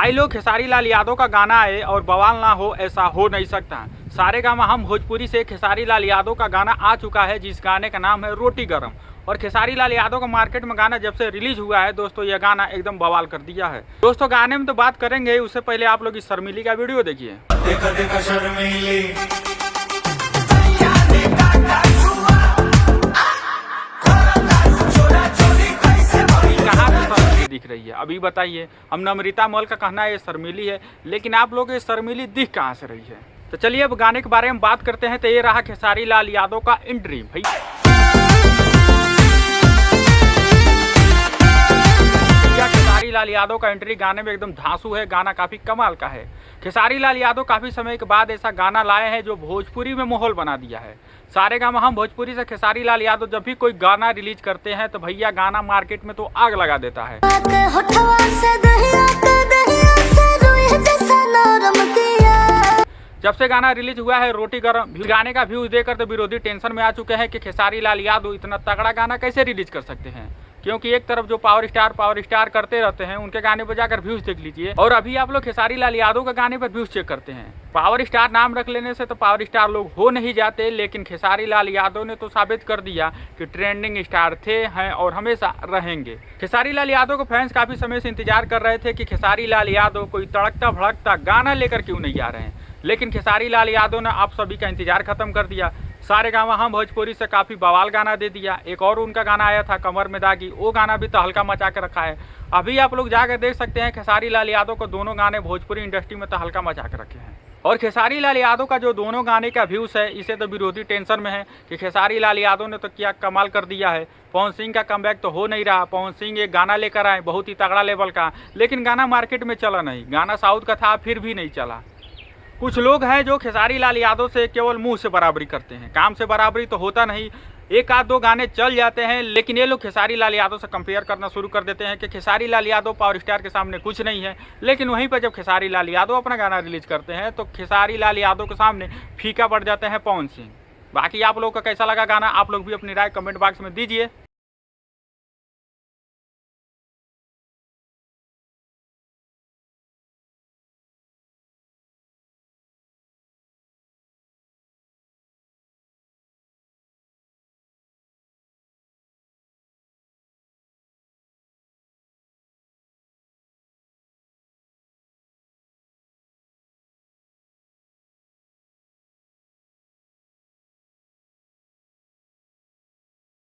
भाई लोग, खेसारी लाल यादव का गाना आए और बवाल ना हो, ऐसा हो नहीं सकता। सारेगामा हम भोजपुरी से खेसारी लाल यादव का गाना आ चुका है, जिस गाने का नाम है रोटी गरम। और खेसारी लाल यादव का मार्केट में गाना जब से रिलीज हुआ है दोस्तों, यह गाना एकदम बवाल कर दिया है। दोस्तों गाने में तो बात करेंगे, उससे पहले आप लोग इस शर्मिली का वीडियो देखिए। देखा देखा शर्मिली दिख रही है, अभी बताइए। हम नम्रता मॉल का कहना है ये शर्मिली है, लेकिन आप लोग ये शर्मिली दिख कहाँ से रही है? तो चलिए अब गाने के बारे में बात करते हैं। तो ये रहा खेसारी लाल यादव का एंट्री। भाई खेसारी लाल यादव का एंट्री गाने में एकदम धांसू है, गाना काफी कमाल का है। खेसारी लाल यादव काफी समय के बाद ऐसा गाना लाए हैं जो भोजपुरी में माहौल बना दिया है। सारेगामा हम भोजपुरी से खेसारी लाल यादव जब भी कोई गाना रिलीज करते हैं तो भैया गाना मार्केट में तो आग लगा देता है। जब से गाना रिलीज हुआ है रोटी गरम, गाने का व्यूज देकर तो विरोधी टेंशन में आ चुके हैं कि खेसारी लाल यादव इतना तगड़ा गाना कैसे रिलीज कर सकते हैं, क्योंकि एक तरफ जो पावर स्टार करते रहते हैं, उनके गाने पर जाकर व्यूज देख लीजिए। और अभी आप लोग खेसारी लाल यादव का गाने पर व्यूज चेक करते हैं। पावर स्टार नाम रख लेने से तो पावर स्टार लोग हो नहीं जाते, लेकिन खेसारी लाल यादव ने तो साबित कर दिया कि ट्रेंडिंग स्टार थे, हैं और हमेशा रहेंगे। खेसारी लाल यादव को फैंस काफी समय से इंतजार कर रहे थे कि खेसारी लाल यादव कोई तड़कता भड़कता गाना लेकर क्यों नहीं आ रहे हैं, लेकिन खेसारी लाल यादव ने आप सभी का इंतजार खत्म कर दिया। सारेगामा हम भोजपुरी से काफी बवाल गाना दे दिया। एक और उनका गाना आया था कमर में दागी, वो गाना भी तहलका मचा के रखा है। अभी आप लोग जाकर देख सकते हैं खेसारी लाल यादव को दोनों गाने भोजपुरी इंडस्ट्री में तहलका मचा के रखे हैं। और खेसारी लाल यादव का जो दोनों गाने का व्यूज है, इसे तो विरोधी टेंशन में है कि खेसारी लाल यादव ने तो क्या कमाल कर दिया है। पवन सिंह का कमबैक तो हो नहीं रहा। पवन सिंह एक गाना लेकर आए बहुत ही तगड़ा लेवल का, लेकिन गाना मार्केट में चला नहीं। गाना साउथ का था फिर भी नहीं चला। कुछ लोग हैं जो खेसारी लाल यादव से केवल मुंह से बराबरी करते हैं, काम से बराबरी तो होता नहीं। एक आध दो गाने चल जाते हैं, लेकिन ये लोग खेसारी लाल यादव से कंपेयर करना शुरू कर देते हैं कि खेसारी लाल यादव पावर स्टार के सामने कुछ नहीं है। लेकिन वहीं पर जब खेसारी लाल यादव अपना गाना रिलीज करते हैं तो खेसारी लाल यादव के सामने फीका पड़ जाते हैं पवन सिंह। बाकी आप लोग का कैसा लगा गाना, आप लोग भी अपनी राय कमेंट बॉक्स में दीजिए।